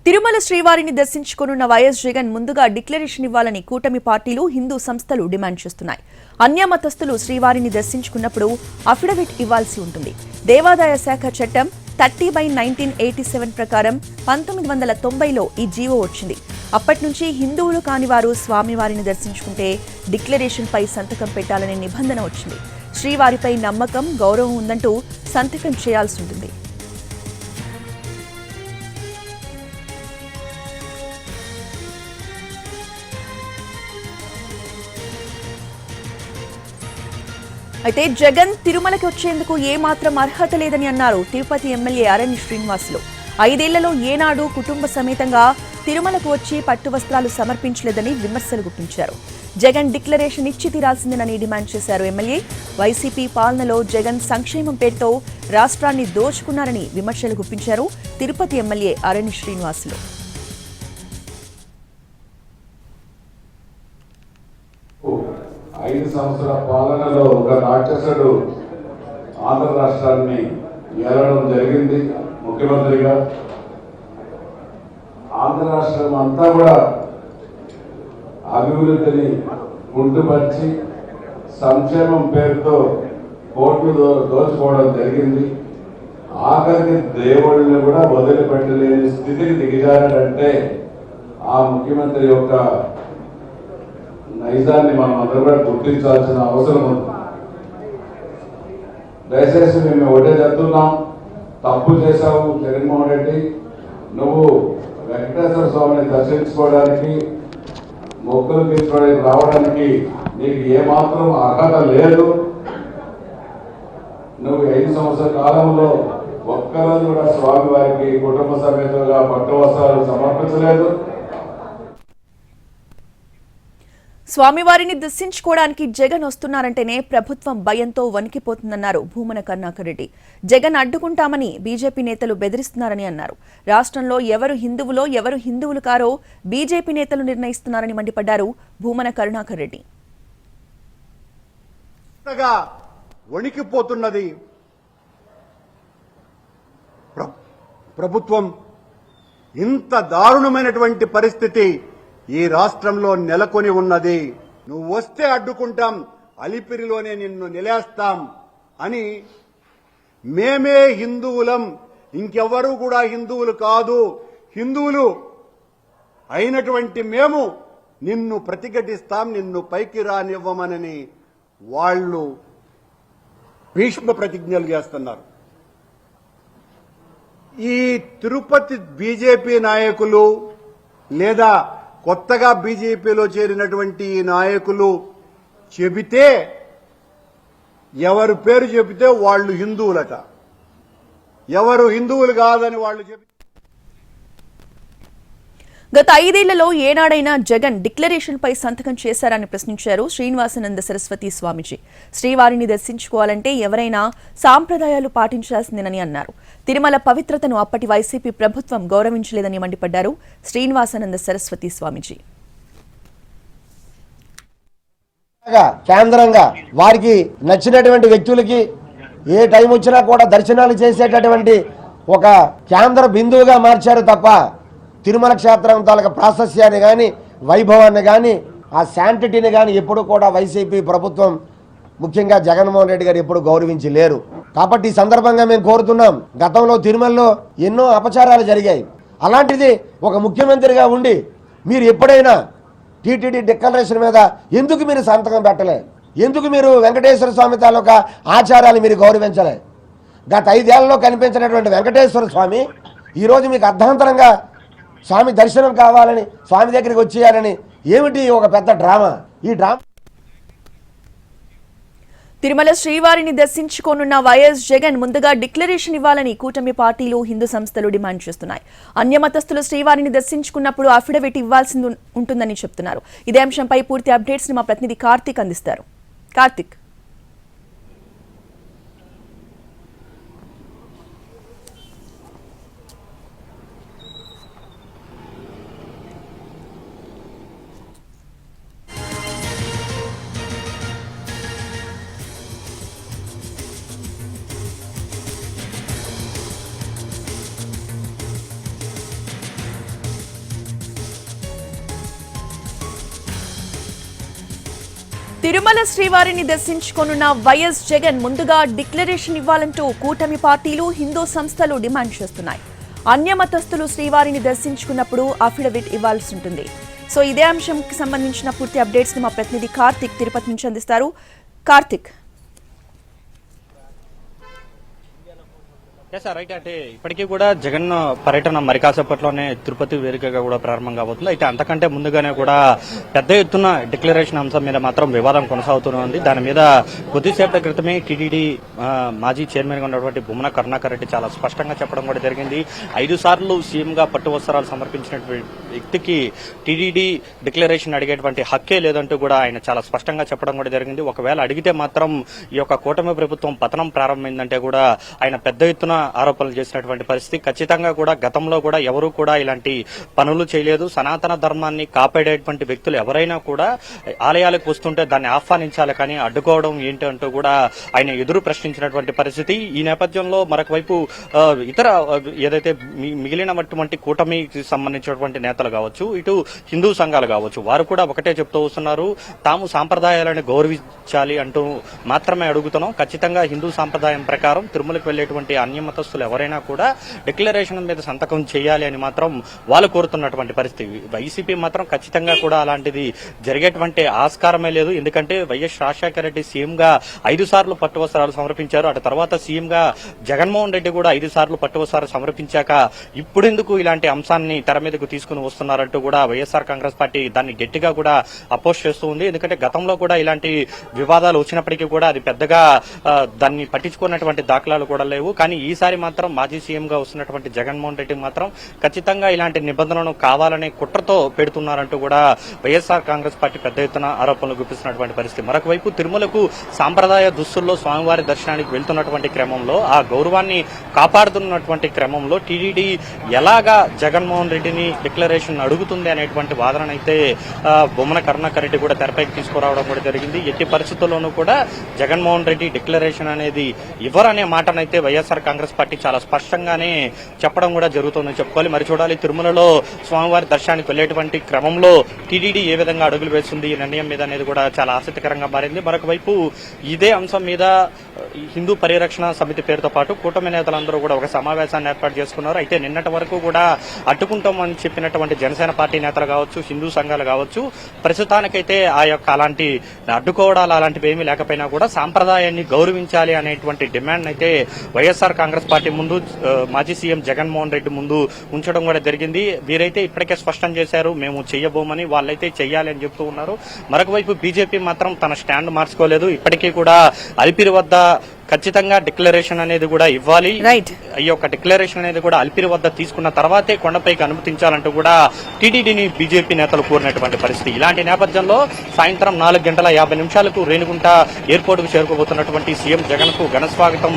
తిరుమల శ్రీవారిని దర్శించుకోనున్న వైఎస్ జగన్ ముందుగా డిక్లరేషన్ ఇవ్వాలని కూటమి పార్టీలు హిందూ సంస్థలు డిమాండ్ చేస్తున్నాయి. అన్యమతస్థులు శ్రీవారిని దర్శించుకున్నప్పుడు అఫిడవిట్ ఇవ్వాల్సి ఉంటుంది. దేవాదాయ శాఖ చట్టం 30/1987 ప్రకారం 1990లో ఈ జీవో వచ్చింది. అప్పటి నుంచి హిందువులు కాని వారు స్వామివారిని దర్శించుకుంటే డిక్లరేషన్పై సంతకం పెట్టాలనే నిబంధన వచ్చింది. శ్రీవారిపై నమ్మకం, గౌరవం ఉందంటూ సంతకం చేయాల్సి ఉంటుంది. అయితే జగన్ తిరుమలకి వచ్చేందుకు ఏమాత్రం అర్హత లేదని అన్నారు తిరుపతి ఎమ్మెల్యే అరణ్య శ్రీనివాసులు. 5 ఏళ్లలో ఏనాడు కుటుంబ సమేతంగా తిరుమలకు వచ్చి పట్టు వస్త్రాలు సమర్పించలేదని విమర్శలు గుప్పించారు. జగన్ డిక్లరేషన్ ఇచ్చి తీరాల్సిందేనని డిమాండ్ చేశారు ఎమ్మెల్యే. వైసీపీ పాలనలో జగన్ సంక్షేమం పేరుతో రాష్ట్రాన్ని దోచుకున్నారని విమర్శలు గుప్పించారు తిరుపతి ఎమ్మెల్యే అరణ్య శ్రీనివాసులు. 5 సంవత్సరాల పాలనలో ఒక రాక్షసుడు ఆంధ్ర రాష్ట్రాన్ని ఏలడం జరిగింది. ముఖ్యమంత్రిగా ఆంధ్ర రాష్ట్రం అంతా కూడా అభివృద్ధిని కుంటుపరిచి సంక్షేమం పేరుతో కోట్లు దోచుకోవడం జరిగింది. ఆఖరికి దేవుళ్ళని కూడా వదిలిపెట్టలేని స్థితికి దిగజారంటే ఆ ముఖ్యమంత్రి యొక్క నైజాన్ని మనం అందరూ కూడా గుర్తించాల్సిన అవసరం ఉంది. దయచేసి మేము ఒకటే చెప్తున్నాం, తప్పు చేశావు జగన్మోహన్ రెడ్డి. నువ్వు వెంకటేశ్వర స్వామిని దర్శించుకోవడానికి, మొక్కులు తీసుకోవడానికి రావడానికి నీకు ఏమాత్రం అర్హత లేదు. నువ్వు 5 సంవత్సరాల కాలంలో ఒక్కరోజు కూడా స్వామి వారికి కుటుంబ సమేతంగా పట్టు వస్త్రాలు సమర్పించలేదు. స్వామివారిని దర్శించుకోవడానికి జగన్ వస్తున్నారంటేనే ప్రభుత్వం భయంతో వణికిపోతుందన్నారు భూమన కరుణాకర్ రెడ్డి. జగన్ అడ్డుకుంటామని బీజేపీ నేతలు బెదిరిస్తున్నారని అన్నారు. రాష్ట్రంలో ఎవరు హిందువులో ఎవరు హిందువులు కారో బీజేపీ నేతలు నిర్ణయిస్తున్నారని మండిపడ్డారు భూమన కరుణాకర్ రెడ్డి. వణికిపోతున్నది ప్రభుత్వం. ఇంత దారుణమైనటువంటి పరిస్థితి ఈ రాష్ట్రంలో నెలకొని ఉన్నది. నువ్వు వస్తే అడ్డుకుంటాం, అలిపిరిలోనే నిన్ను నిలేస్తాం అని మేమే హిందువులం, ఇంకెవ్వరూ కూడా హిందువులు కాదు, హిందువులు అయినటువంటి మేము నిన్ను ప్రతిఘటిస్తాం, నిన్ను పైకి రానివ్వమనని వాళ్ళు భీష్మ ప్రతిజ్ఞలు చేస్తున్నారు. ఈ తిరుపతి బీజేపీ నాయకులు లేదా కొత్తగా బీజేపీలో చేరినటువంటి నాయకులు చెబితే, ఎవరు పేరు చెబితే వాళ్ళు హిందువులట, ఎవరు హిందువులు కాదని వాళ్ళు చెబితే. గత 5 ఏళ్లలో ఏనాడైనా జగన్ డిక్లరేషన్ పై సంతకం చేశారని ప్రశ్నించారు శ్రీనివాసానంద సరస్వతి స్వామిజీ. శ్రీవారిని దర్శించుకోవాలంటే ఎవరైనా సాంప్రదాయాలు పాటించాల్సిందేనని అన్నారు. తిరుమల పవిత్రతను అప్పటి వైసీపీ ప్రభుత్వం గౌరవించలేదని మండిపడ్డారు శ్రీనివాసానంద సరస్వతి స్వామిజీ. కేంద్రంగా వారికి నచ్చినటువంటి వ్యక్తులకి ఏ టైం వచ్చినా కూడా దర్శనాలు చేసేటటువంటి ఒక కేంద్ర బిందువుగా మార్చారు తప్ప తిరుమల క్షేత్రం తాలూకా ప్రాశస్యాన్ని కానీ, వైభవాన్ని కానీ, ఆ శాంటిటీని కానీ ఎప్పుడు కూడా వైసీపీ ప్రభుత్వం, ముఖ్యంగా జగన్మోహన్ రెడ్డి గారు ఎప్పుడు గౌరవించి లేరు. కాబట్టి ఈ సందర్భంగా మేము కోరుతున్నాం, గతంలో తిరుమలలో ఎన్నో అపచారాలు జరిగాయి. అలాంటిది ఒక ముఖ్యమంత్రిగా ఉండి మీరు ఎప్పుడైనా టీటీడీ డిక్లరేషన్ మీద ఎందుకు మీరు సంతకం పెట్టలే? ఎందుకు మీరు వెంకటేశ్వర స్వామి తాలూకా ఆచారాలు మీరు గౌరవించలే? గత 5 ఏళ్లలో కనిపించినటువంటి వెంకటేశ్వర స్వామి ఈరోజు మీకు అర్ధాంతరంగా స్వామి దర్శనం కావాలని, స్వామి దగ్గరికి వచ్చేయాలని ఏమిటి ఒక పెద్ద డ్రామా? ఈ డ్రామా. తిరుమల శ్రీవారిని దర్శించుకోనున్న వైఎస్ జగన్ ముందుగా డిక్లరేషన్ ఇవ్వాలని కూటమి పార్టీలు, హిందూ సంస్థలు డిమాండ్ చేస్తున్నాయి. అన్యమతస్థులు శ్రీవారిని దర్శించుకున్నప్పుడు అఫిడవిట్ ఇవ్వాల్సి ఉంటుందని చెప్తున్నారు. ఇదే అంశంపై పూర్తి అప్డేట్స్ ని మా ప్రతినిధి కార్తీక్ అందిస్తారు. కార్తీక్. తిరుమల శ్రీవారిని దర్శించుకోనున్న వైఎస్ జగన్ ముందుగా డిక్లరేషన్ ఇవ్వాలంటూ కూటమి పార్టీలు హిందూ సంస్థలు డిమాండ్ చేస్తున్నాయి. అన్యమతస్థులు శ్రీవారిని దర్శించుకున్నప్పుడు అఫిడవిట్ ఇవ్వాల్సి ఉంటుంది. సో ఇదే అంశంకి సంబంధించిన పూర్తి అప్డేట్స్ ని మా ప్రతినిధి కార్తిక్ తిరుపతి నుంచి అందిస్తారు. కార్తిక్, రైట్. అంటే ఇప్పటికీ కూడా జగన్ పర్యటన మరి కాసేపట్లోనే తిరుపతి వేదికగా కూడా ప్రారంభం కాబోతుంది. అయితే అంతకంటే ముందుగానే కూడా పెద్ద ఎత్తున డిక్లరేషన్ అంశం మీద మాత్రం వివాదం కొనసాగుతూనే ఉంది. దాని మీద కొద్దిసేపటి క్రితమే టీటీడీ మాజీ చైర్మన్ గా ఉన్నటువంటి బొమ్మన కరుణాకర్ రెడ్డి చాలా స్పష్టంగా చెప్పడం కూడా జరిగింది. 5 సార్లు సీఎం గా పట్టు వస్త్రాలు సమర్పించినటువంటి వ్యక్తికి టీటీడీ డిక్లరేషన్ అడిగేటువంటి హక్కే లేదంటూ కూడా ఆయన చాలా స్పష్టంగా చెప్పడం కూడా జరిగింది. ఒకవేళ అడిగితే మాత్రం ఈ యొక్క కూటమి ప్రభుత్వం పతనం ప్రారంభమైందంటే కూడా ఆయన పెద్ద ఎత్తున ఆరోపణలు చేసినటువంటి పరిస్థితి. ఖచ్చితంగా కూడా గతంలో కూడా ఎవరూ కూడా ఇలాంటి పనులు చేయలేదు. సనాతన ధర్మాన్ని కాపాడేటువంటి వ్యక్తులు ఎవరైనా కూడా ఆలయాలకు వస్తుంటే దాన్ని ఆహ్వానించాలి, కానీ అడ్డుకోవడం ఏంటి అంటూ కూడా ఆయన ఎదురు ప్రశ్నించినటువంటి పరిస్థితి. ఈ నేపథ్యంలో మరొక వైపు ఇతర ఏదైతే మిగిలినటువంటి కూటమికి సంబంధించినటువంటి నేతలు కావచ్చు, ఇటు హిందూ సంఘాలు కావచ్చు, వారు కూడా ఒకటే చెప్తూ వస్తున్నారు, తాము సాంప్రదాయాలను గౌరవించాలి అంటూ మాత్రమే అడుగుతున్నాం. ఖచ్చితంగా హిందూ సాంప్రదాయం ప్రకారం తిరుమలకు వెళ్లేటువంటి అన్యమతస్తులు ఎవరైనా కూడా డిక్లరేషన్ మీద సంతకం చేయాలి అని మాత్రం వాళ్ళు కోరుతున్నటువంటి పరిస్థితి. వైసీపీ మాత్రం ఖచ్చితంగా కూడా అలాంటిది జరిగేటువంటి ఆస్కారమే లేదు. ఎందుకంటే వైఎస్ రాజశేఖర రెడ్డి సీఎం గా 5 సార్లు పట్టు వస్త్రాలు సమర్పించారు. అటు తర్వాత సీఎం గా జగన్మోహన్ రెడ్డి కూడా 5 సార్లు పట్టు వస్త్రాలు సమర్పించాక ఇప్పుడెందుకు ఇలాంటి అంశాన్ని తెర మీదకు తీసుకుని వస్తున్నారంటూ కూడా వైఎస్ఆర్ కాంగ్రెస్ పార్టీ దాన్ని గట్టిగా కూడా అపోజ్ చేస్తూ ఉంది. ఎందుకంటే గతంలో కూడా ఇలాంటి వివాదాలు వచ్చినప్పటికీ కూడా అది పెద్దగా దాన్ని పట్టించుకున్నటువంటి దాఖలాలు కూడా లేవు. కానీ ఈసారి మాత్రం మాజీ సీఎం గా వస్తున్నటువంటి జగన్మోహన్ రెడ్డి మాత్రం ఖచ్చితంగా ఇలాంటి నిబంధనలను కావాలనే కుట్రతో పెడుతున్నారంటూ కూడా వైఎస్ఆర్ కాంగ్రెస్ పార్టీ పెద్ద ఎత్తున ఆరోపణలు గుప్పిస్తున్నటువంటి పరిస్థితి. మరొక వైపు తిరుమలకు సాంప్రదాయ దుస్తుల్లో స్వామివారి దర్శనానికి వెళ్తున్నటువంటి క్రమంలో ఆ గౌరవాన్ని కాపాడుతున్నటువంటి క్రమంలో టీటీడీ ఎలాగా జగన్మోహన్ రెడ్డిని డిక్లరేషన్ అడుగుతుంది అనేటువంటి వాదన అయితే బొమ్మన కరుణాకర్ రెడ్డి కూడా తెరపైకి తీసుకురావడం కూడా జరిగింది. ఎట్టి పరిస్థితుల్లోనూ కూడా జగన్మోహన్ రెడ్డి డిక్లరేషన్ అనేది ఇవ్వరనే మాటనైతే వైఎస్ఆర్ కాంగ్రెస్ పార్టీ చాలా స్పష్టంగానే చెప్పడం కూడా జరుగుతుందని చెప్పుకోవాలి. మరి చూడాలి, తిరుమలలో స్వామివారి దర్శనానికి వెళ్లేటువంటి క్రమంలో టీటీడీ ఏ విధంగా అడుగులు వేస్తుంది ఈ నిర్ణయం మీద అనేది కూడా చాలా ఆసక్తికరంగా మారింది. మరొక వైపు ఇదే అంశం మీద హిందూ పరిరక్షణ సమితి పేరుతో పాటు కూటమి నేతలందరూ కూడా ఒక సమావేశాన్ని ఏర్పాటు చేసుకున్నారు. అయితే నిన్నటి వరకు కూడా అడ్డుకుంటామని చెప్పినటువంటి జనసేన పార్టీ నేతలు కావచ్చు, హిందూ సంఘాలు కావచ్చు, ప్రస్తుతానికైతే ఆ యొక్క అలాంటి అడ్డుకోవడాలు అలాంటివి ఏమీ లేకపోయినా కూడా సాంప్రదాయాన్ని గౌరవించాలి అనేటువంటి డిమాండ్ అయితే వైఎస్ఆర్ కాంగ్రెస్ పార్టీ ముందు మాజీ సీఎం జగన్మోహన్ రెడ్డి ముందు ఉంచడం కూడా జరిగింది. వీరైతే ఇప్పటికే స్పష్టం చేశారు, మేము చెయ్యబోమని, వాళ్ళైతే చెయ్యాలి అని చెప్తూ ఉన్నారు. మరొక వైపు బీజేపీ మాత్రం తన స్టాండ్ మార్చుకోలేదు. ఇప్పటికీ కూడా అలిపిరి వద్ద ఖచ్చితంగా డిక్లరేషన్ అనేది కూడా ఇవ్వాలి, ఈ యొక్క డిక్లరేషన్ అనేది కూడా అలిపిరి వద్ద తీసుకున్న తర్వాతే కొండపైకి అనుమతించాలంటూ కూడా టీటీడీని బీజేపీ నేతలు కోరినటువంటి పరిస్థితి. ఇలాంటి నేపథ్యంలో సాయంత్రం 4:50 రేణిగుంట ఎయిర్పోర్ట్ కు చేరుకోబోతున్నటువంటి సీఎం జగన్ కు ఘన స్వాగతం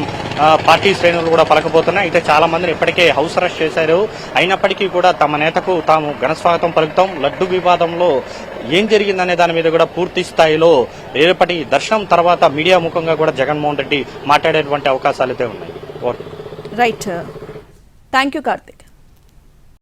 పార్టీ శ్రేణులు కూడా పలకబోతున్నాయి. అయితే చాలా మందిని ఇప్పటికే హౌస్ అరెస్ట్ చేశారు. అయినప్పటికీ కూడా తమ నేతకు తాము ఘన స్వాగతం పలుకుతాం. లడ్డు వివాదంలో ఏం జరిగిందనే దాని మీద కూడా పూర్తి స్థాయిలో రేపటి దర్శనం తర్వాత మీడియా ముఖంగా కూడా జగన్మోహన్ రెడ్డి మాట్లాడేటువంటి అవకాశాలు అయితే ఉన్నాయి. Right, thank you Karthik.